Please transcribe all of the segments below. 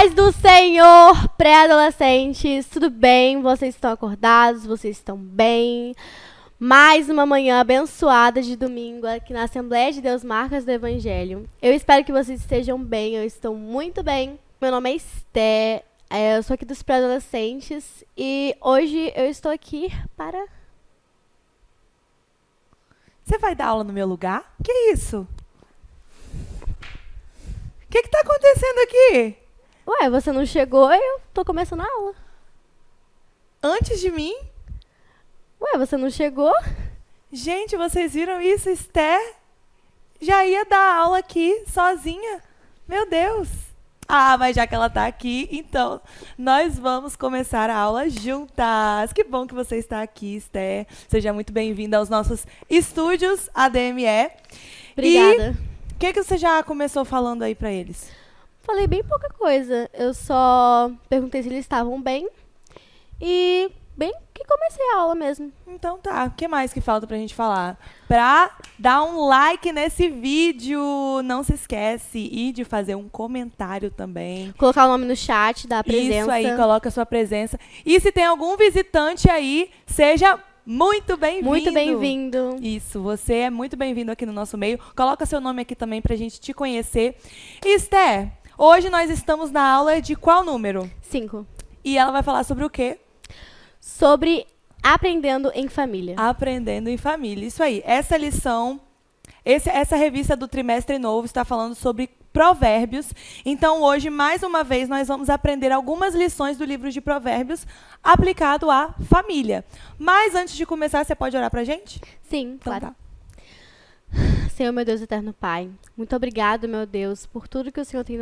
paz do Senhor, pré-adolescentes, tudo bem? Vocês estão acordados? Vocês estão bem? Mais uma manhã abençoada de domingo aqui na Assembleia de Deus Marcas do Evangelho. Eu espero que vocês estejam bem, eu estou muito bem. Meu nome é Esté, eu sou aqui dos pré-adolescentes e hoje eu estou aqui para... Você vai dar aula no meu lugar? Que isso? O que está acontecendo aqui? Ué, você não chegou e eu tô começando a aula. Antes de mim? Ué, você não chegou? Gente, vocês viram isso? Esther já ia dar aula aqui, sozinha. Meu Deus. Ah, mas já que ela está aqui, então nós vamos começar a aula juntas. Que bom que você está aqui, Esther. Seja muito bem-vinda aos nossos estúdios ADME. Obrigada. O que você já começou falando aí para eles? Falei bem pouca coisa. Eu só perguntei se eles estavam bem e bem que comecei a aula mesmo. Então tá, o que mais que falta pra gente falar? Pra dar um like nesse vídeo, não se esquece, e de fazer um comentário também. Colocar o nome no chat, dar a presença. Isso aí, coloca a sua presença. E se tem algum visitante aí, seja muito bem-vindo. Muito bem-vindo. Isso, você é muito bem-vindo aqui no nosso meio. Coloca seu nome aqui também pra gente te conhecer. Esther, hoje nós estamos na aula de qual número? 5. E ela vai falar sobre o quê? Sobre aprendendo em família. Aprendendo em família. Isso aí. Essa lição, essa revista do trimestre novo está falando sobre provérbios. Então, hoje, mais uma vez, nós vamos aprender algumas lições do livro de provérbios aplicado à família. Mas, antes de começar, você pode orar pra gente? Sim, Então, claro. tá. Senhor, meu Deus eterno Pai, muito obrigado, meu Deus, por tudo que o Senhor tem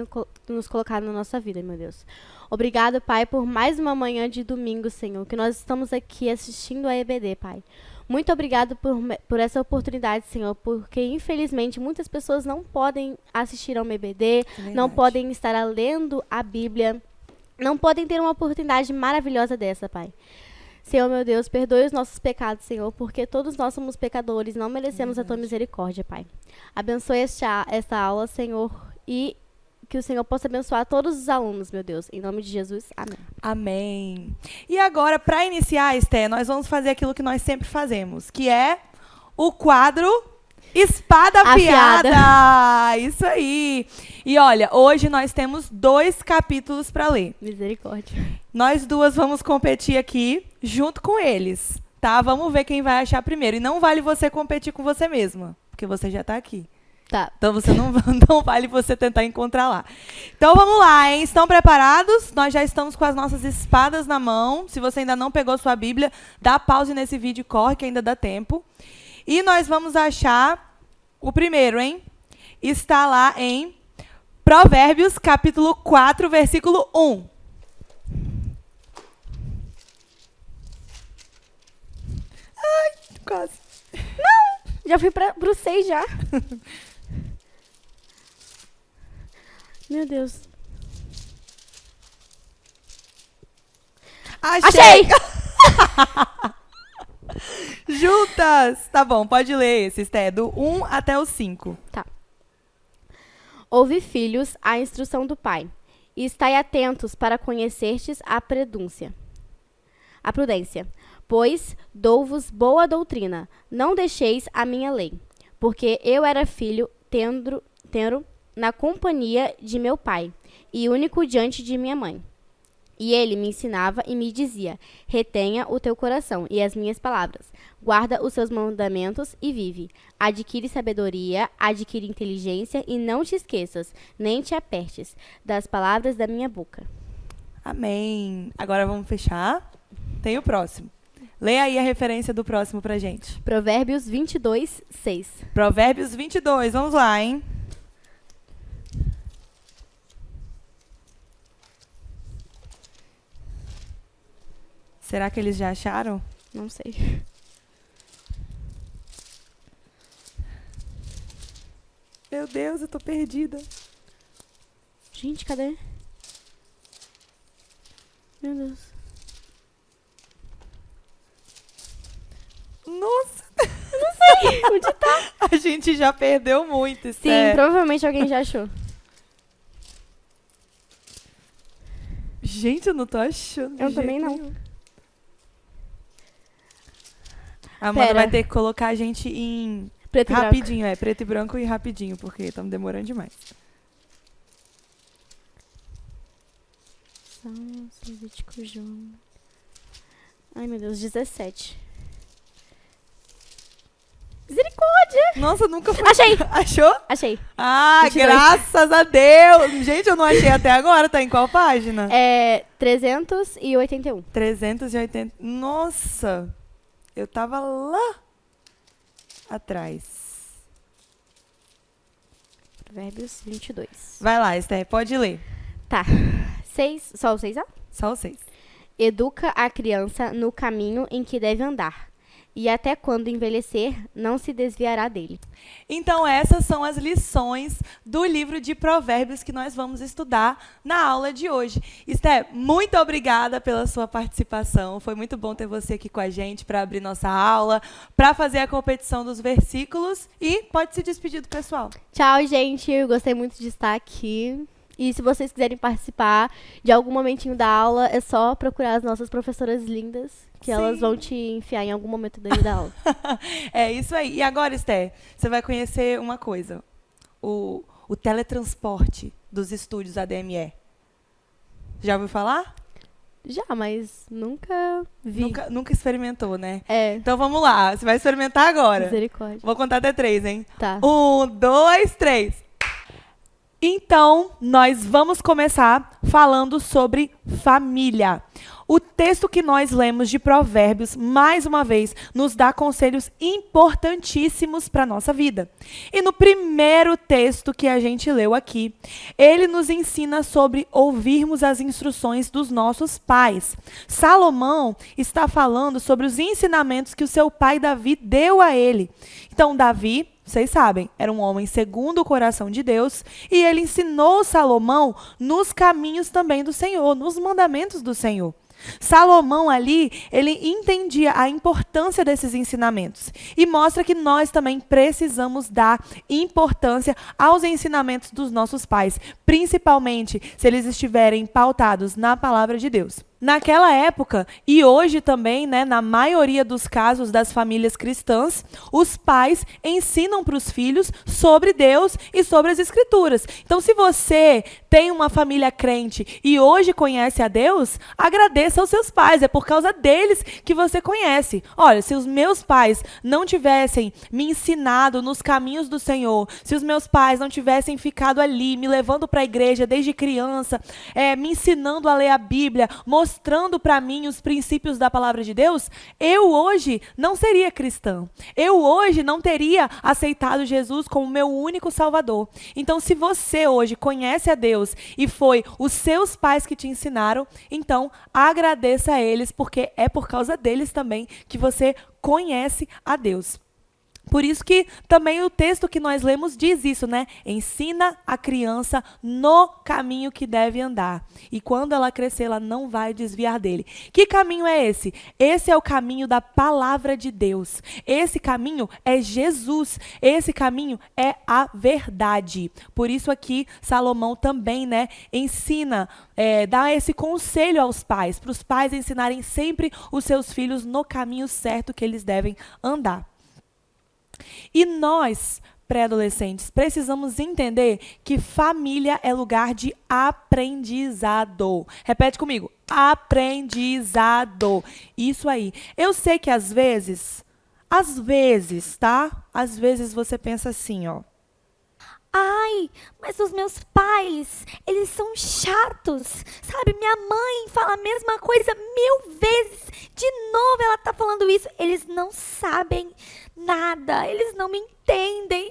nos colocado na nossa vida, meu Deus. Obrigado, Pai, por mais uma manhã de domingo, Senhor, que nós estamos aqui assistindo a EBD, Pai. Muito obrigado por essa oportunidade, Senhor, porque, infelizmente, muitas pessoas não podem assistir ao EBD, não podem estar lendo a Bíblia, não podem ter uma oportunidade maravilhosa dessa, Pai. Senhor, meu Deus, perdoe os nossos pecados, Senhor, porque todos nós somos pecadores, não merecemos a Tua misericórdia, Pai. Abençoe esta aula, Senhor, e que o Senhor possa abençoar todos os alunos, meu Deus. Em nome de Jesus, amém. Amém. E agora, para iniciar, Esther, nós vamos fazer aquilo que nós sempre fazemos, que é o quadro Espada Afiada. Isso aí. E olha, hoje nós temos 2 capítulos para ler. Misericórdia. Nós duas vamos competir aqui junto com eles, tá? Vamos ver quem vai achar primeiro. E não vale você competir com você mesma, porque você já tá aqui. Tá. Então você não vale você tentar encontrar lá. Então vamos lá, hein? Estão preparados? Nós já estamos com as nossas espadas na mão. Se você ainda não pegou sua Bíblia, dá pause nesse vídeo e corre que ainda dá tempo. E nós vamos achar o primeiro, hein? Está lá em Provérbios, capítulo 4, versículo 1. Ai, quase. Não! Já fui pro 6 já. Meu Deus. Achei! Juntas! Tá bom, pode ler esse, Esté, do 1 até o 5. Tá. Ouve, filhos, a instrução do pai, e estai atentos para conhecertes a prudência. Pois dou-vos boa doutrina, não deixeis a minha lei. Porque eu era filho tenro na companhia de meu pai, e único diante de minha mãe. E ele me ensinava e me dizia: retenha o teu coração e as minhas palavras. Guarda os seus mandamentos e vive. Adquire sabedoria, adquire inteligência e não te esqueças, nem te apertes das palavras da minha boca. Amém. Agora vamos fechar. Tem o próximo. Leia aí a referência do próximo pra gente. Provérbios 22, 6. Provérbios 22. Vamos lá, hein? Será que eles já acharam? Não sei. Meu Deus, eu tô perdida. Gente, cadê? Meu Deus. Nossa! Eu não sei onde tá. A gente já perdeu muito, Sim, provavelmente alguém já achou. Gente, eu não tô achando. Eu também não. A Amanda Pera. vai ter que colocar a gente em Preto e branco. rapidinho, preto e branco e rapidinho, porque estamos demorando demais. Levítico, João. Ai, meu Deus, 17. Misericórdia! Nossa, nunca fui. Achei! Achou? Achei. Ah, 22. graças a Deus! Gente, eu não achei até agora. Tá em qual página? É 381. 380. Nossa! Eu tava lá atrás. Provérbios 22. Vai lá, Esther, pode ler. Tá. 6. Só o 6A? Só os 6. Educa a criança no caminho em que deve andar, e até quando envelhecer, não se desviará dele. Então, essas são as lições do livro de Provérbios que nós vamos estudar na aula de hoje. Esther, muito obrigada pela sua participação. Foi muito bom ter você aqui com a gente para abrir nossa aula, para fazer a competição dos versículos e pode se despedir do pessoal. Tchau, gente. Eu gostei muito de estar aqui. E se vocês quiserem participar de algum momentinho da aula, é só procurar as nossas professoras lindas, que elas vão te enfiar em algum momento da aula. É isso aí. E agora, Esther, você vai conhecer uma coisa. O teletransporte dos estúdios ADME. Já ouviu falar? Já, mas nunca vi. Nunca experimentou, né? É. Então vamos lá. Você vai experimentar agora. Misericórdia. Vou contar até 3, hein? Tá. 1, 2, 3. Então, nós vamos começar falando sobre família. O texto que nós lemos de Provérbios, mais uma vez, nos dá conselhos importantíssimos para a nossa vida. E no primeiro texto que a gente leu aqui, ele nos ensina sobre ouvirmos as instruções dos nossos pais. Salomão está falando sobre os ensinamentos que o seu pai Davi deu a ele. Então, Davi, vocês sabem, era um homem segundo o coração de Deus e ele ensinou Salomão nos caminhos também do Senhor, nos mandamentos do Senhor. Salomão ali, ele entendia a importância desses ensinamentos e mostra que nós também precisamos dar importância aos ensinamentos dos nossos pais, principalmente se eles estiverem pautados na palavra de Deus. Naquela época, e hoje também, né, na maioria dos casos das famílias cristãs, os pais ensinam para os filhos sobre Deus e sobre as Escrituras. Então, se você tem uma família crente e hoje conhece a Deus, agradeça aos seus pais, é por causa deles que você conhece. Olha, se os meus pais não tivessem me ensinado nos caminhos do Senhor, se os meus pais não tivessem ficado ali, me levando para a igreja desde criança, me ensinando a ler a Bíblia, mostrando para mim os princípios da palavra de Deus, eu hoje não seria cristã. Eu hoje não teria aceitado Jesus como meu único Salvador. Então, se você hoje conhece a Deus e foi os seus pais que te ensinaram, então agradeça a eles, porque é por causa deles também que você conhece a Deus. Por isso que também o texto que nós lemos diz isso, né? Ensina a criança no caminho que deve andar. E quando ela crescer, ela não vai desviar dele. Que caminho é esse? Esse é o caminho da palavra de Deus. Esse caminho é Jesus. Esse caminho é a verdade. Por isso aqui, Salomão também, né, ensina, dá esse conselho aos pais, para os pais ensinarem sempre os seus filhos no caminho certo que eles devem andar. E nós, pré-adolescentes, precisamos entender que família é lugar de aprendizado. Repete comigo, aprendizado. Isso aí. Eu sei que às vezes, tá? Às vezes você pensa assim, ó. Ai, mas os meus pais, eles são chatos, sabe? Minha mãe fala a mesma coisa 1000 vezes. De novo ela tá falando isso. Eles não sabem nada, eles não me entendem.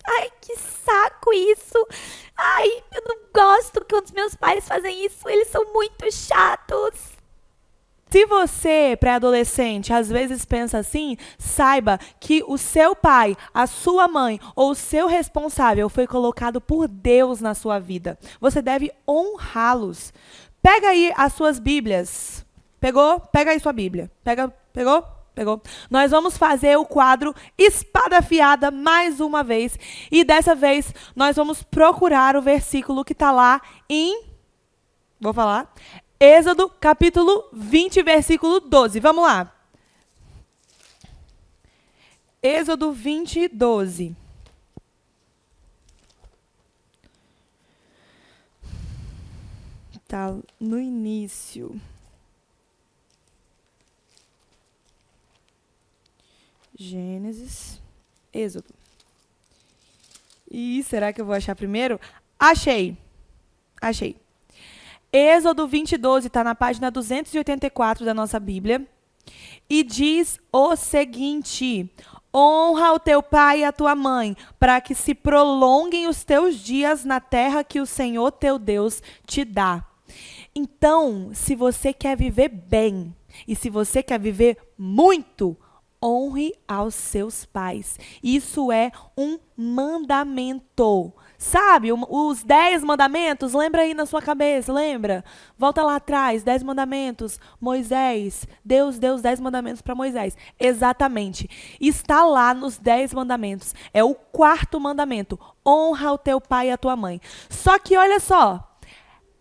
Ai, que saco isso. Ai, eu não gosto quando os meus pais fazem isso. Eles são muito chatos. Se você, pré-adolescente, às vezes pensa assim, saiba que o seu pai, a sua mãe ou o seu responsável foi colocado por Deus na sua vida. Você deve honrá-los. Pega aí as suas Bíblias. Pegou? Pega aí sua Bíblia. Pegou? Pegou? Nós vamos fazer o quadro Espada Afiada mais uma vez. E dessa vez nós vamos procurar o versículo que está lá em... Vou falar... Êxodo, capítulo 20, versículo 12. Vamos lá. Êxodo 20, 12. Tá no início. Gênesis, Êxodo. E será que eu vou achar primeiro? Achei. Êxodo 20, 12 está na página 284 da nossa Bíblia. E diz o seguinte: honra o teu pai e a tua mãe, para que se prolonguem os teus dias na terra que o Senhor teu Deus te dá. Então, se você quer viver bem e se você quer viver muito, honre aos seus pais. Isso é um mandamento. Sabe, os 10 mandamentos, lembra aí na sua cabeça, lembra? Volta lá atrás, 10 mandamentos, Moisés, Deus deu os 10 mandamentos para Moisés. Exatamente, está lá nos 10 mandamentos, é o 4º mandamento, honra o teu pai e a tua mãe. Só que olha só,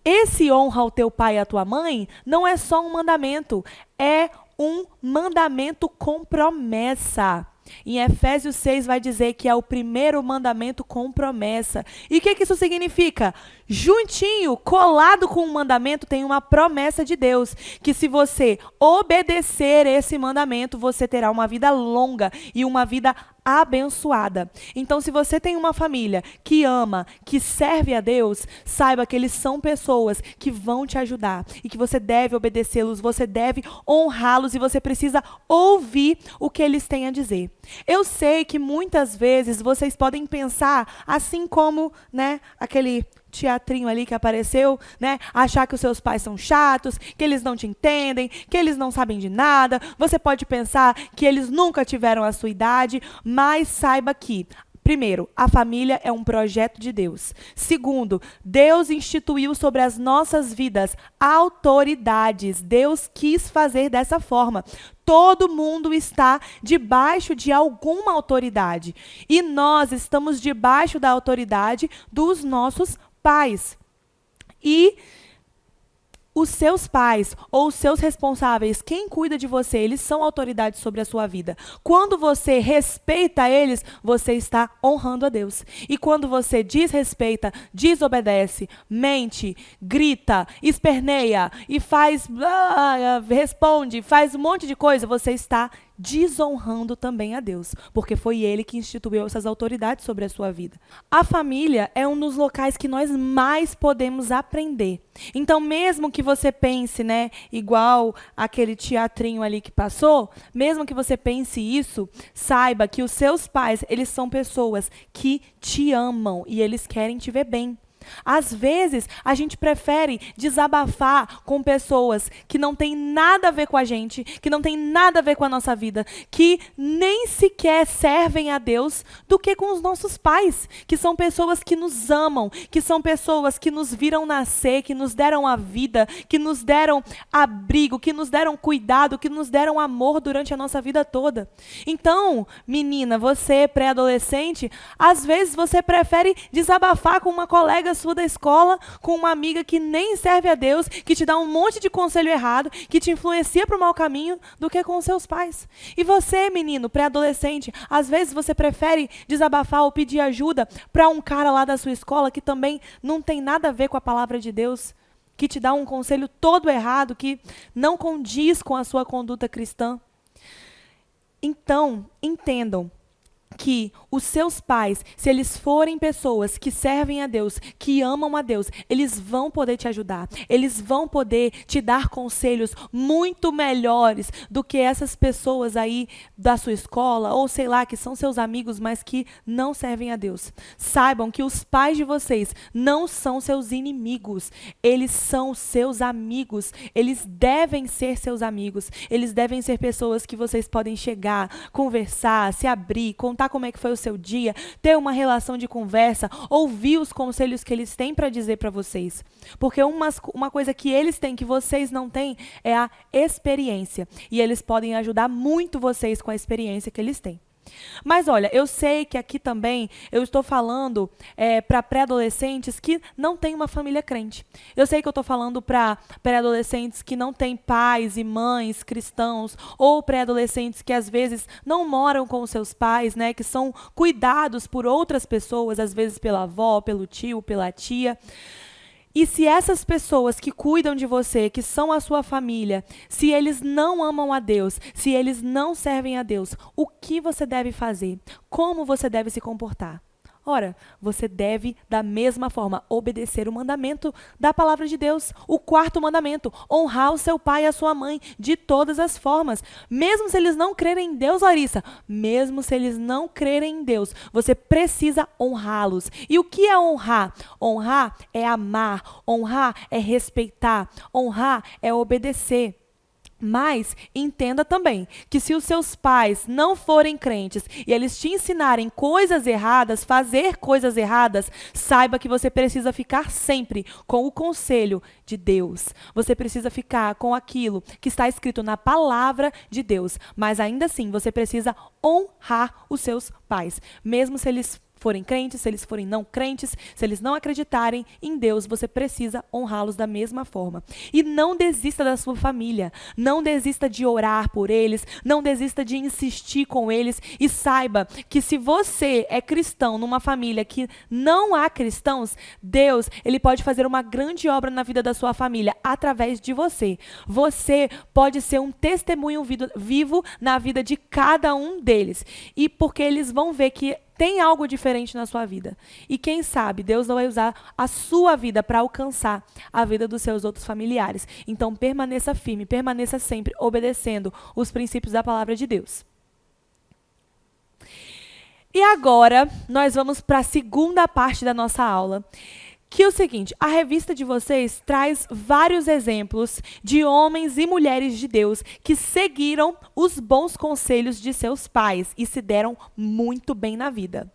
esse honra o teu pai e a tua mãe não é só um mandamento, é um mandamento com promessa. Em Efésios 6 vai dizer que é o primeiro mandamento com promessa. E o que isso significa? Juntinho, colado com o mandamento, tem uma promessa de Deus, que se você obedecer esse mandamento, você terá uma vida longa e uma vida abençoada. Então, se você tem uma família que ama, que serve a Deus, saiba que eles são pessoas que vão te ajudar e que você deve obedecê-los, você deve honrá-los e você precisa ouvir o que eles têm a dizer. Eu sei que muitas vezes vocês podem pensar, assim como, aquele teatrinho ali que apareceu, achar que os seus pais são chatos, que eles não te entendem, que eles não sabem de nada. Você pode pensar que eles nunca tiveram a sua idade, mas saiba que, primeiro, a família é um projeto de Deus. Segundo, Deus instituiu sobre as nossas vidas autoridades. Deus quis fazer dessa forma. Todo mundo está debaixo de alguma autoridade. E nós estamos debaixo da autoridade dos nossos pais. E os seus pais ou os seus responsáveis, quem cuida de você, eles são autoridades sobre a sua vida. Quando você respeita eles, você está honrando a Deus. E quando você desrespeita, desobedece, mente, grita, esperneia e responde, faz um monte de coisa, você está desonrando também a Deus, porque foi Ele que instituiu essas autoridades sobre a sua vida. A família é um dos locais que nós mais podemos aprender. Então, mesmo que você pense, igual aquele teatrinho ali que passou, mesmo que você pense isso, saiba que os seus pais, eles são pessoas que te amam e eles querem te ver bem. Às vezes, a gente prefere desabafar com pessoas que não têm nada a ver com a gente, que não têm nada a ver com a nossa vida, que nem sequer servem a Deus, do que com os nossos pais, que são pessoas que nos amam, que são pessoas que nos viram nascer, que nos deram a vida, que nos deram abrigo, que nos deram cuidado, que nos deram amor durante a nossa vida toda. Então, menina, você pré-adolescente, às vezes você prefere desabafar com uma colega sua da escola, com uma amiga que nem serve a Deus, que te dá um monte de conselho errado, que te influencia para o mau caminho, do que com seus pais. E você, menino, pré-adolescente, às vezes você prefere desabafar ou pedir ajuda para um cara lá da sua escola que também não tem nada a ver com a palavra de Deus, que te dá um conselho todo errado, que não condiz com a sua conduta cristã. Então, entendam que os seus pais, se eles forem pessoas que servem a Deus, que amam a Deus, eles vão poder te ajudar. Eles vão poder te dar conselhos muito melhores do que essas pessoas aí da sua escola, ou sei lá, que são seus amigos, mas que não servem a Deus. Saibam que os pais de vocês não são seus inimigos. Eles são seus amigos. Eles devem ser seus amigos. Eles devem ser pessoas que vocês podem chegar, conversar, se abrir, contar como é que foi o seu dia, ter uma relação de conversa, ouvir os conselhos que eles têm para dizer para vocês. Porque uma coisa que eles têm que vocês não têm é a experiência. E eles podem ajudar muito vocês com a experiência que eles têm. Mas olha, eu sei que aqui também eu estou falando para pré-adolescentes que não têm uma família crente. Eu sei que eu estou falando para pré-adolescentes que não têm pais e mães cristãos, ou pré-adolescentes que às vezes não moram com os seus pais, né, que são cuidados por outras pessoas, às vezes pela avó, pelo tio, pela tia. E se essas pessoas que cuidam de você, que são a sua família, se eles não amam a Deus, se eles não servem a Deus, o que você deve fazer? Como você deve se comportar? Ora, você deve, da mesma forma, obedecer o mandamento da palavra de Deus. O 4º mandamento, honrar o seu pai e a sua mãe de todas as formas. Mesmo se eles não crerem em Deus, Larissa, mesmo se eles não crerem em Deus, você precisa honrá-los. E o que é honrar? Honrar é amar, honrar é respeitar, honrar é obedecer. Mas entenda também que se os seus pais não forem crentes e eles te ensinarem coisas erradas, fazer coisas erradas, saiba que você precisa ficar sempre com o conselho de Deus. Você precisa ficar com aquilo que está escrito na palavra de Deus. Mas ainda assim, você precisa honrar os seus pais, mesmo se eles forem crentes, se eles forem não crentes, se eles não acreditarem em Deus, você precisa honrá-los da mesma forma. E não desista da sua família, não desista de orar por eles, não desista de insistir com eles, e saiba que se você é cristão numa família que não há cristãos, Deus, ele pode fazer uma grande obra na vida da sua família através de você. Você pode ser um testemunho vivo na vida de cada um deles, e porque eles vão ver que tem algo diferente na sua vida. E quem sabe, Deus não vai usar a sua vida para alcançar a vida dos seus outros familiares. Então, permaneça firme, permaneça sempre obedecendo os princípios da palavra de Deus. E agora, nós vamos para a segunda parte da nossa aula, que é o seguinte: a revista de vocês traz vários exemplos de homens e mulheres de Deus que seguiram os bons conselhos de seus pais e se deram muito bem na vida.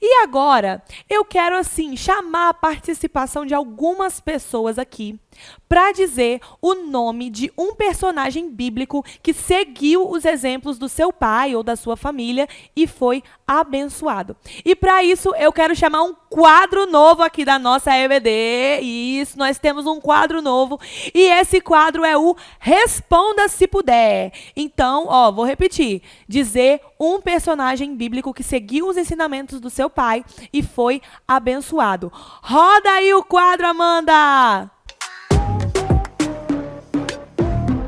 E agora, eu quero assim chamar a participação de algumas pessoas aqui para dizer o nome de um personagem bíblico que seguiu os exemplos do seu pai ou da sua família e foi abençoado. E para isso, eu quero chamar um quadro novo aqui da nossa EBD. Isso, nós temos um quadro novo e esse quadro é o Responda Se Puder. Então, vou repetir. Dizer um personagem bíblico que seguiu os ensinamentos do seu pai e foi abençoado. Roda aí o quadro, Amanda!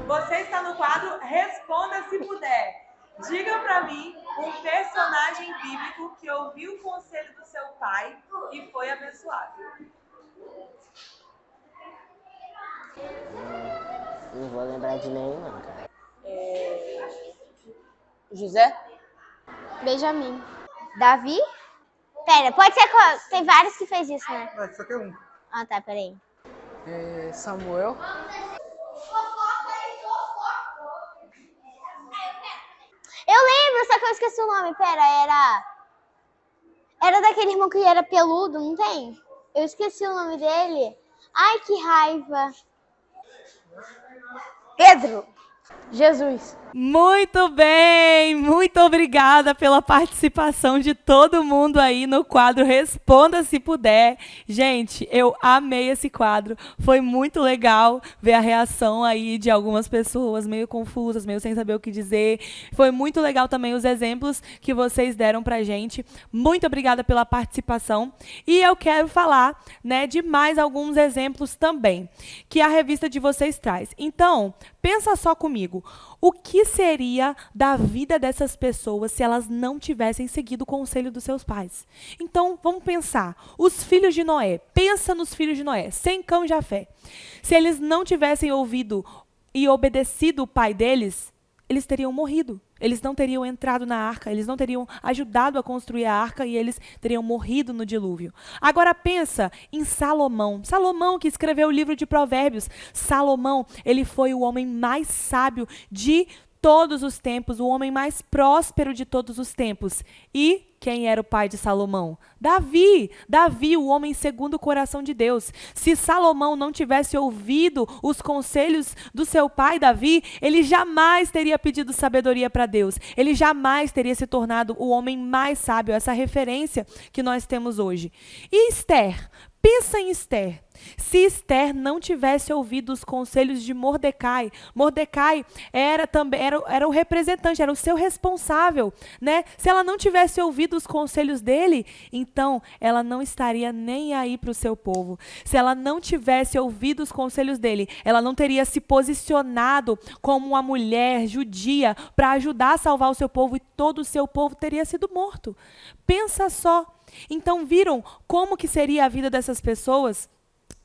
Você está no quadro Responda Se Puder. Diga para mim um personagem bíblico que ouviu o conselho do seu pai e foi abençoado. Não vou lembrar de nenhum, não, cara. José? Benjamin. Davi? Pera, pode ser qual? Tem vários que fez isso, né? Isso aqui é um. Ah, tá, peraí. Samuel? Eu lembro, só que eu esqueci o nome. Pera, era daquele irmão que era peludo, não tem? Eu esqueci o nome dele. Ai, que raiva. Pedro. Jesus. Muito bem, muito obrigada pela participação de todo mundo aí no quadro Responda Se Puder. Gente, eu amei esse quadro, foi muito legal ver a reação aí de algumas pessoas meio confusas, meio sem saber o que dizer. Foi muito legal também os exemplos que vocês deram pra gente. Muito obrigada pela participação. E eu quero falar, né, de mais alguns exemplos também, que a revista de vocês traz. Então, pensa só comigo, o que seria da vida dessas pessoas se elas não tivessem seguido o conselho dos seus pais? Então, vamos pensar. Os filhos de Noé. Pensa nos filhos de Noé. Sem Cão e Jafé. Se eles não tivessem ouvido e obedecido o pai deles, eles teriam morrido. Eles não teriam entrado na arca, eles não teriam ajudado a construir a arca e eles teriam morrido no dilúvio. Agora pensa em Salomão. Salomão que escreveu o livro de Provérbios. Salomão, ele foi o homem mais sábio de todos os tempos, o homem mais próspero de todos os tempos. E quem era o pai de Salomão? Davi. Davi, o homem segundo o coração de Deus. Se Salomão não tivesse ouvido os conselhos do seu pai Davi, ele jamais teria pedido sabedoria para Deus. Ele jamais teria se tornado o homem mais sábio, essa referência que nós temos hoje. E Esther? Pensa em Esther. Se Esther não tivesse ouvido os conselhos de Mordecai, Mordecai era o representante, era o seu responsável, né? Se ela não tivesse ouvido os conselhos dele, então ela não estaria nem aí para o seu povo. Se ela não tivesse ouvido os conselhos dele, ela não teria se posicionado como uma mulher judia para ajudar a salvar o seu povo, e todo o seu povo teria sido morto. Pensa só. Então viram como que seria a vida dessas pessoas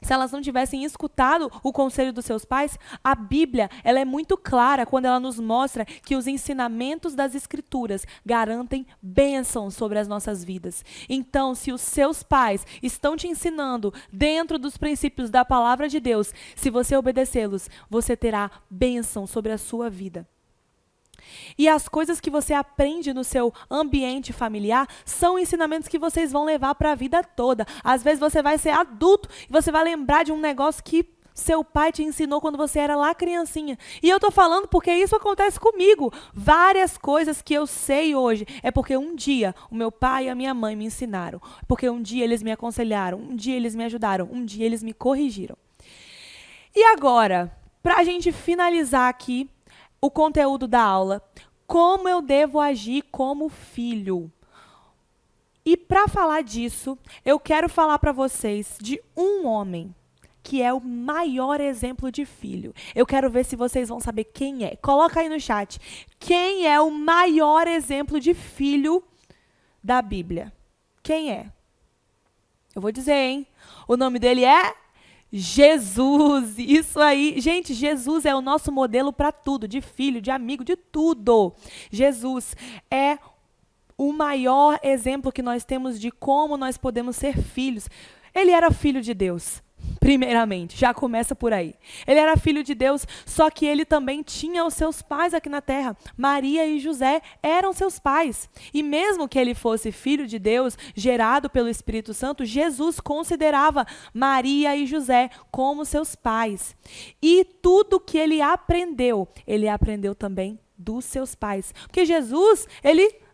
se elas não tivessem escutado o conselho dos seus pais? A Bíblia, ela é muito clara quando ela nos mostra que os ensinamentos das Escrituras garantem bênçãos sobre as nossas vidas. Então, se os seus pais estão te ensinando dentro dos princípios da palavra de Deus, se você obedecê-los, você terá bênção sobre a sua vida. E as coisas que você aprende no seu ambiente familiar são ensinamentos que vocês vão levar para a vida toda. Às vezes você vai ser adulto e você vai lembrar de um negócio que seu pai te ensinou quando você era lá criancinha. E eu tô falando porque isso acontece comigo. Várias coisas que eu sei hoje é porque um dia o meu pai e a minha mãe me ensinaram. Porque um dia eles me aconselharam, um dia eles me ajudaram, um dia eles me corrigiram. E agora, para a gente finalizar aqui o conteúdo da aula, como eu devo agir como filho? E para falar disso, eu quero falar para vocês de um homem que é o maior exemplo de filho. Eu quero ver se vocês vão saber quem é. Coloca aí no chat. Quem é o maior exemplo de filho da Bíblia? Quem é? Eu vou dizer, hein? O nome dele é Jesus. Isso aí. Gente, Jesus é o nosso modelo para tudo, de filho, de amigo, de tudo. Jesus é o maior exemplo que nós temos de como nós podemos ser filhos. Ele era filho de Deus, primeiramente, já começa por aí. Ele era filho de Deus, só que ele também tinha os seus pais aqui na terra. Maria e José eram seus pais. E mesmo que ele fosse filho de Deus, gerado pelo Espírito Santo, Jesus considerava Maria e José como seus pais. E tudo que ele aprendeu também dos seus pais. Porque Jesus, ele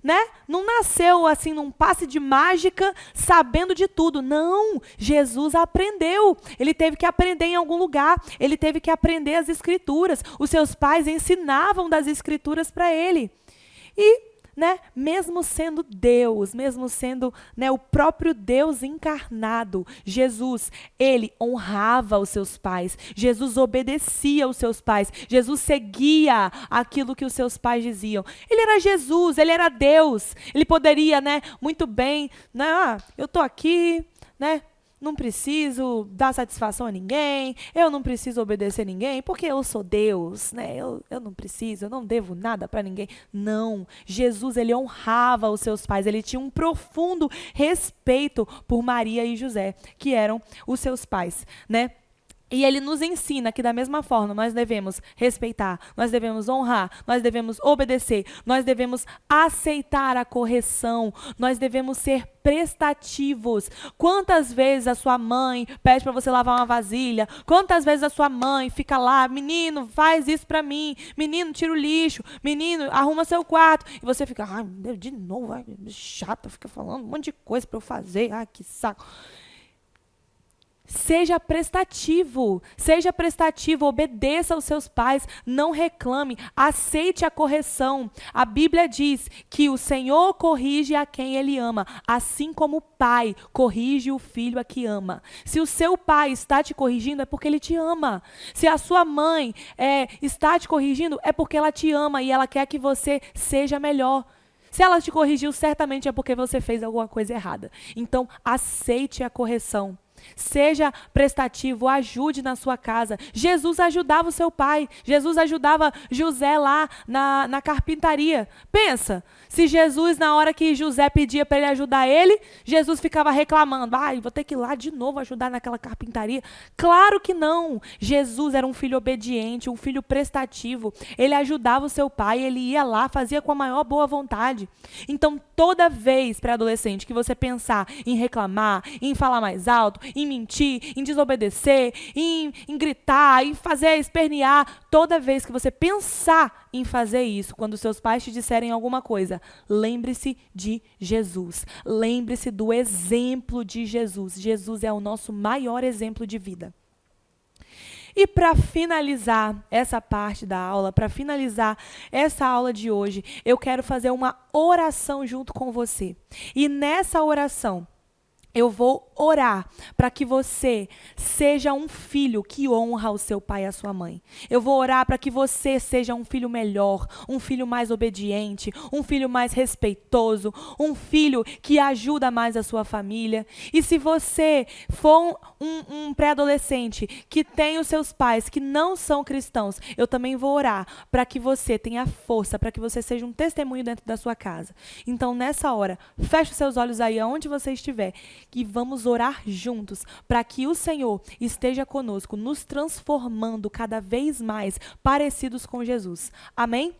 não nasceu assim num passe de mágica sabendo de tudo. Não, Jesus aprendeu. Ele teve que aprender em algum lugar. Ele teve que aprender as Escrituras. Os seus pais ensinavam das Escrituras para ele. E mesmo sendo Deus, mesmo sendo o próprio Deus encarnado, Jesus, ele honrava os seus pais. Jesus obedecia os seus pais. Jesus seguia aquilo que os seus pais diziam. Ele era Jesus, ele era Deus. Ele poderia, muito bem, eu estou aqui, não preciso dar satisfação a ninguém, eu não preciso obedecer a ninguém, porque eu sou Deus, eu não preciso, eu não devo nada para ninguém. Não, Jesus, ele honrava os seus pais, ele tinha um profundo respeito por Maria e José, que eram os seus pais, E ele nos ensina que da mesma forma nós devemos respeitar, nós devemos honrar, nós devemos obedecer, nós devemos aceitar a correção, nós devemos ser prestativos. Quantas vezes a sua mãe pede para você lavar uma vasilha? Quantas vezes a sua mãe fica lá, menino, faz isso para mim, menino, tira o lixo, menino, arruma seu quarto, e você fica, ai, meu Deus, de novo, ai, chata, fica falando um monte de coisa para eu fazer, ai, que saco. Seja prestativo, obedeça aos seus pais, não reclame, aceite a correção. A Bíblia diz que o Senhor corrige a quem Ele ama, assim como o pai corrige o filho a que ama. Se o seu pai está te corrigindo, é porque ele te ama. Se a sua mãe está te corrigindo, é porque ela te ama e ela quer que você seja melhor. Se ela te corrigiu, certamente é porque você fez alguma coisa errada. Então, aceite a correção. Seja prestativo, ajude na sua casa. Jesus ajudava o seu pai. Jesus ajudava José lá na carpintaria. Pensa, se Jesus, na hora que José pedia para ele ajudar ele, Jesus ficava reclamando. Vou ter que ir lá de novo ajudar naquela carpintaria. Claro que não. Jesus era um filho obediente, um filho prestativo. Ele ajudava o seu pai, ele ia lá, fazia com a maior boa vontade. Então, toda vez, pré-adolescente, que você pensar em reclamar, em falar mais alto, em mentir, em desobedecer, em gritar, em fazer espernear, toda vez que você pensar em fazer isso, quando seus pais te disserem alguma coisa, lembre-se de Jesus. Lembre-se do exemplo de Jesus. Jesus é o nosso maior exemplo de vida. E para finalizar essa parte da aula, para finalizar essa aula de hoje, eu quero fazer uma oração junto com você. E nessa oração, eu vou orar para que você seja um filho que honra o seu pai e a sua mãe. Eu vou orar para que você seja um filho melhor, um filho mais obediente, um filho mais respeitoso, um filho que ajuda mais a sua família. E se você for um pré-adolescente que tem os seus pais que não são cristãos, eu também vou orar para que você tenha força, para que você seja um testemunho dentro da sua casa. Então, nessa hora, feche os seus olhos aí aonde você estiver, e vamos orar juntos para que o Senhor esteja conosco, nos transformando cada vez mais parecidos com Jesus. Amém?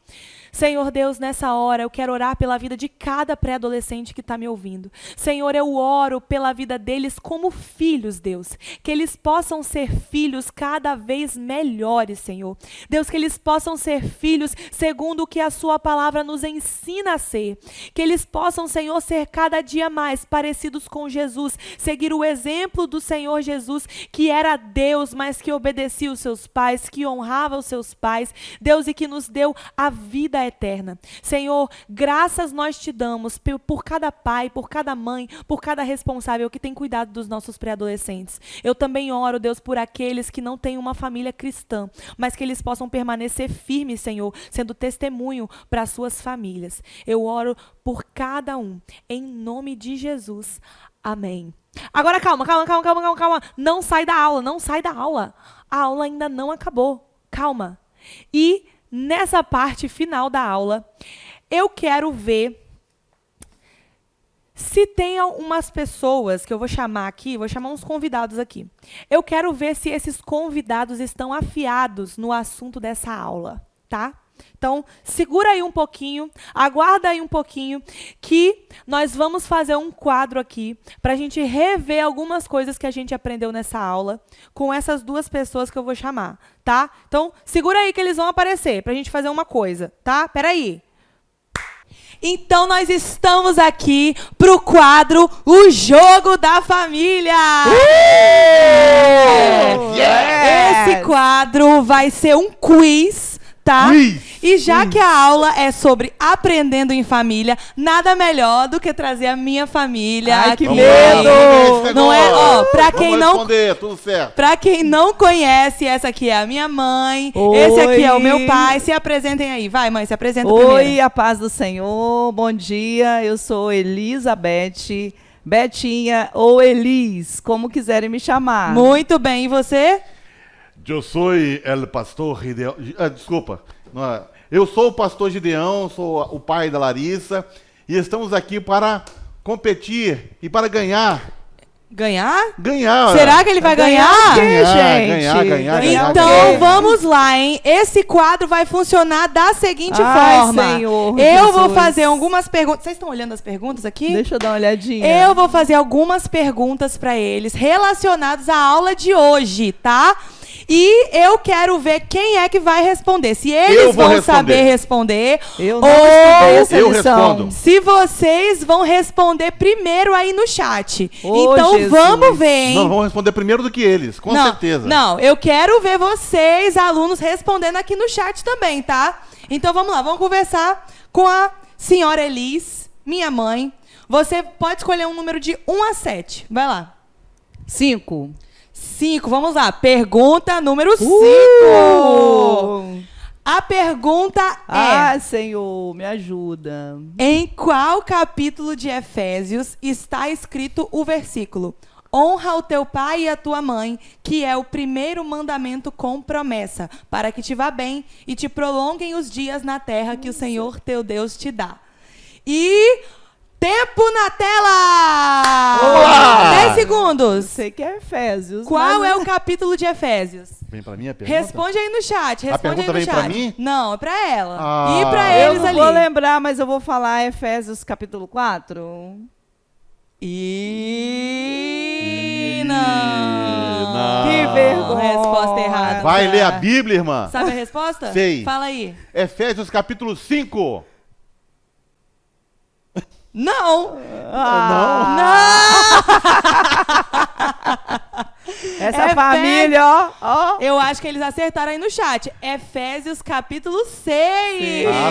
Senhor Deus, nessa hora eu quero orar pela vida de cada pré-adolescente que está me ouvindo. Senhor, eu oro pela vida deles como filhos, Deus. Que eles possam ser filhos cada vez melhores, Senhor. Deus, que eles possam ser filhos segundo o que a sua palavra nos ensina a ser. Que eles possam, Senhor, ser cada dia mais parecidos com Jesus. Seguir o exemplo do Senhor Jesus, que era Deus, mas que obedecia os seus pais, que honrava os seus pais, Deus, e que nos deu a vida eterna. Senhor, graças nós te damos por cada pai, por cada mãe, por cada responsável que tem cuidado dos nossos pré-adolescentes. Eu também oro, Deus, por aqueles que não têm uma família cristã, mas que eles possam permanecer firmes, Senhor, sendo testemunho para as suas famílias. Eu oro por cada um, em nome de Jesus. Amém. Agora calma. Não sai da aula, não sai da aula. A aula ainda não acabou. Calma. E nessa parte final da aula, eu quero ver se tem umas pessoas que eu vou chamar aqui, vou chamar uns convidados aqui. Eu quero ver se esses convidados estão afiados no assunto dessa aula, tá? Então, segura aí um pouquinho, aguarda aí um pouquinho, que nós vamos fazer um quadro aqui para a gente rever algumas coisas que a gente aprendeu nessa aula com essas duas pessoas que eu vou chamar, tá? Então, segura aí que eles vão aparecer para a gente fazer uma coisa, tá? Peraí. Então, nós estamos aqui pro quadro O Jogo da Família! Esse quadro vai ser um quiz, tá? E já que a aula é sobre aprendendo em família, nada melhor do que trazer a minha família. Ai, que aqui. medo! Não é? Ó, pra quem não... responder, tudo certo. Pra quem não conhece, essa aqui é a minha mãe, Oi. esse aqui é o meu pai. Se apresentem aí. Vai, mãe, se apresenta primeiro. Oi, a paz do Senhor. Bom dia, eu sou Elizabeth, Betinha ou Elis, como quiserem me chamar. Muito bem, e você? Eu sou o pastor Gideão. Desculpa. Eu sou o pastor Gideão, sou o pai da Larissa e estamos aqui para competir e para ganhar. Ganhar? Ganhar. Será que ele vai ganhar? Ganhar. Então, vamos lá, hein? Esse quadro vai funcionar da seguinte forma. Senhor, eu vou Jesus. fazer algumas perguntas. Vocês estão olhando as perguntas aqui? Deixa eu dar uma olhadinha. Eu vou fazer algumas perguntas para eles relacionadas à aula de hoje, tá? E eu quero ver quem é que vai responder. Se eles vão saber responder, Eu não estudei essa eu lição. respondo. se vocês vão responder primeiro aí no chat. Ô, então Jesus. vamos ver, hein? Não, vamos responder primeiro do que eles, com certeza. Não, eu quero ver vocês, alunos, respondendo aqui no chat também, tá? Então vamos lá, vamos conversar com a senhora Elis, minha mãe. Você pode escolher um número de 1 a 7. Vai lá. 5. 5, vamos lá. Pergunta número 5. A pergunta é: Senhor, me ajuda. em qual capítulo de Efésios está escrito o versículo? Honra o teu pai e a tua mãe, que é o primeiro mandamento com promessa, para que te vá bem e te prolonguem os dias na terra que o Senhor teu Deus te dá. E tempo na tela! Vamos lá! 10 segundos. Sei que é Efésios. Qual mas- é o capítulo de Efésios? Vem pra mim a pergunta? Responde aí no chat. Responde pergunta aí no vem chat. pra mim? Não, é pra ela. Ah. E pra Eu eles não ali. vou lembrar, mas eu vou falar Efésios capítulo 4. E não. Que vergonha. Resposta errada. Vai ler a Bíblia, irmã? Sabe a resposta? Sei. Fala aí. Efésios capítulo 5. Não. Essa Efésios- família, ó. Eu acho que eles acertaram aí no chat. Efésios capítulo 6. Ah,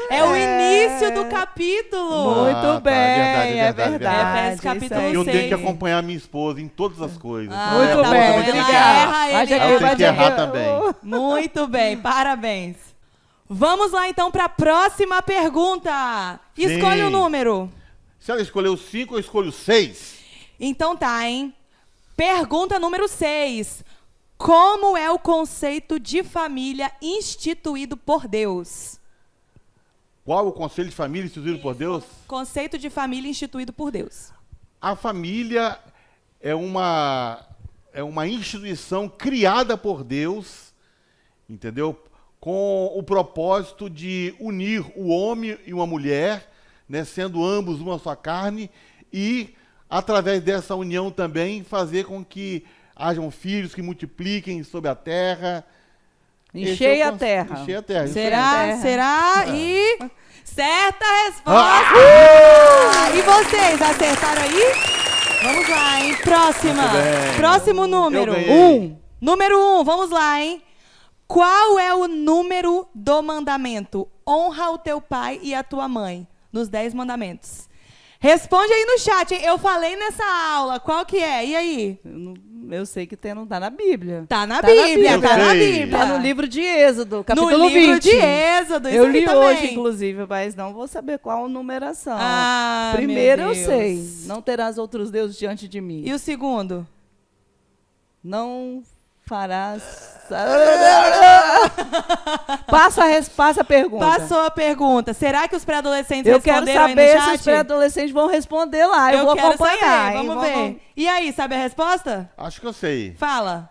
tá. É o início do capítulo. Muito Ah, tá, bem, é verdade. Efésios capítulo E eu tenho que 6. acompanhar minha esposa em todas as coisas. Ah, Muito Então, tá bem, bom. eu também tenho Ela que errar. erra, ele Mas Eu aqui, tenho erra. que errar também. Muito bem, parabéns. Vamos lá então para a próxima pergunta. Sim. Escolha o número. Se ela escolheu 5, eu escolho 6. Então tá, hein? Pergunta número 6. Como é o conceito de família instituído por Deus? Qual o conselho de família instituído por Deus? Conceito de família instituído por Deus. A família é uma instituição criada por Deus, entendeu? Com o propósito de unir o homem e uma mulher, né, sendo ambos uma só carne, e através dessa união também fazer com que hajam filhos que multipliquem sobre a terra. Enchei Esse é o a terra. Enchei a terra. isso Será? terra. Será? E certa resposta! Ah! E vocês acertaram aí? Vamos lá, hein? Próxima. Muito bem. Próximo número. Eu ganhei. Número 1, vamos lá, hein? Qual é o número do mandamento? Honra o teu pai e a tua mãe, nos 10 mandamentos. Responde aí no chat, hein? Eu falei nessa aula, qual que é? E aí? Eu sei que não tá na Bíblia. Tá na Tá na Bíblia, Bíblia. tá na Eu sei. Bíblia. Tá no livro de Êxodo, capítulo no livro 20. de Êxodo, isso Eu aí li também. hoje, inclusive, mas não vou saber qual a numeração. Ah, Primeiro meu eu sei. Deus. Não terás outros deuses diante de mim. E o segundo? Não farás... Passa a pergunta. Passou a pergunta. Será que os pré-adolescentes Eu quero responderam aí no saber chat? se os pré-adolescentes vão responder lá. Eu vou quero acompanhar. saber. hein? Vamos ver. E aí, sabe a resposta? Acho que eu sei. Fala.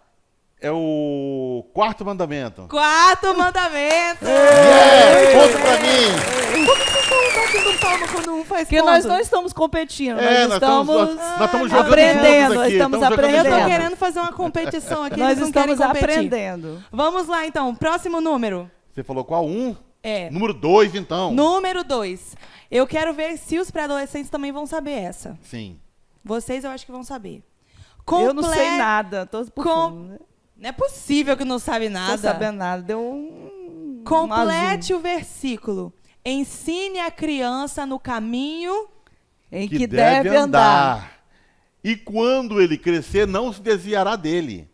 É o 4º mandamento. Quarto mandamento. Ponto pra mim! Por que vocês estão batendo palma quando um faz Porque ponto? nós não estamos competindo, É, nós estamos jogando aprendendo, juntos nós aqui, estamos jogando Eu tô aprendendo. querendo fazer uma competição aqui, Nós eles não querem estamos competir. aprendendo. Vamos lá, então. Próximo número. Você falou qual? 1? É. Número 2, então. Número 2. Eu quero ver se os pré-adolescentes também vão saber essa. Sim. Vocês eu acho que vão saber. Eu não sei nada. Tô por Com- fundo. Não é possível que não sabe Não nada. tô sabendo nada. Deu um Complete azul. o versículo. Ensine a criança no caminho. Em que deve andar. E quando ele crescer, não se desviará dele.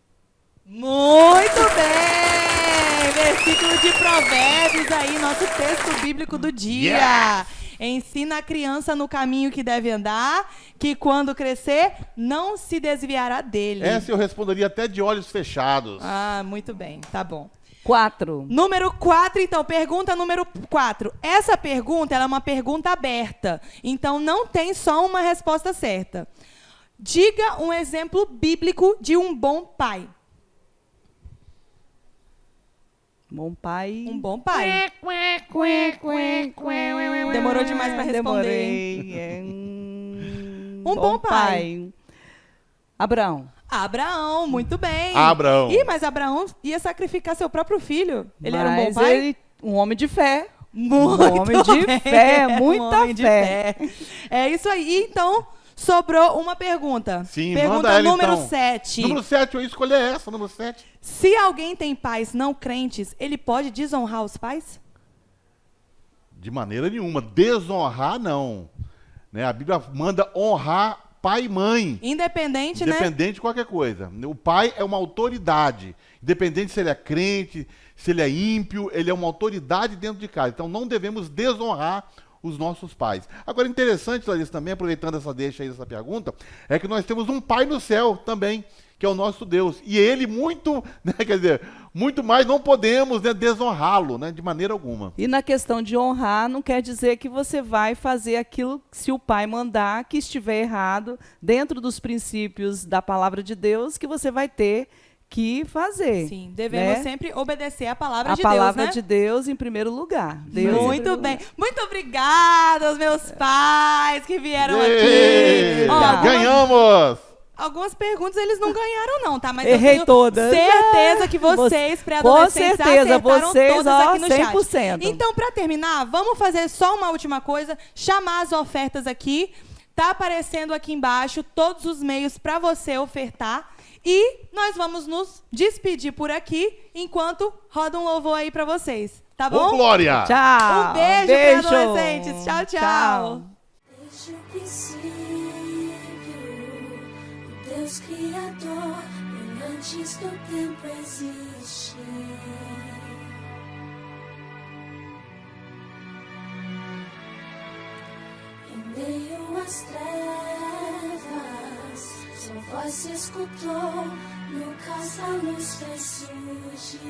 Muito bem! Versículo de Provérbios aí, nosso texto bíblico do dia. Yeah! Ensina a criança no caminho que deve andar, que quando crescer, não se desviará dele. Essa eu responderia até de olhos fechados. Ah, muito bem, tá bom. 4. Número 4, então, pergunta número 4. Essa pergunta ela é uma pergunta aberta, então não tem só uma resposta certa. Diga um exemplo bíblico de um bom pai. Bom pai. Um bom pai. Demorou demais para responder. hein? Demorei. Um bom pai. Abraão. Abraão, muito bem. Abraão. Ih, mas Abraão ia sacrificar seu próprio filho. Ele era um bom Mas pai? ele- um homem de fé. Muito Um homem de bem. fé, muita Um homem de fé. É isso aí. Então, sobrou uma pergunta. Sim, Pergunta manda ela, número então. 7. Número 7, eu ia escolher essa, número 7. Se alguém tem pais não crentes, ele pode desonrar os pais? De maneira nenhuma. Desonrar, não. Né? A Bíblia manda honrar pai e mãe. Independente, né? Independente de qualquer coisa. O pai é uma autoridade. Independente se ele é crente, se ele é ímpio, ele é uma autoridade dentro de casa. Então não devemos desonrar os nossos pais. Agora, interessante, Larissa, também, aproveitando essa deixa aí, essa pergunta, é que nós temos um Pai no céu também, que é o nosso Deus. E ele muito, né, quer dizer, muito mais não podemos, né, desonrá-lo, né, de maneira alguma. E na questão de honrar, não quer dizer que você vai fazer aquilo se o pai mandar, que estiver errado, dentro dos princípios da palavra de Deus, que você vai ter que fazer. Sim, devemos né? sempre obedecer a palavra de Deus, né? A palavra de Deus em primeiro lugar. Deus Muito bem. Muito obrigada aos meus pais que vieram Ei, aqui. Ó, ganhamos! Algumas perguntas eles não ganharam não, tá? Mas Errei eu tenho todas. certeza que vocês, pré-adolescentes, com certeza, acertaram vocês, todas aqui no 100%. chat. Então, para terminar, vamos fazer só uma última coisa, chamar as ofertas aqui. Tá aparecendo aqui embaixo todos os meios para você ofertar. E nós vamos nos despedir por aqui, enquanto roda um louvor aí para vocês. Tá bom? Ô, Glória! Tchau. Um beijo para adolescentes. Tchau, tchau. Desde o princípio, o Deus Criador, bem antes do tempo existir. Em meio às trevas, sua voz se escutou, no caos a luz fez surgir.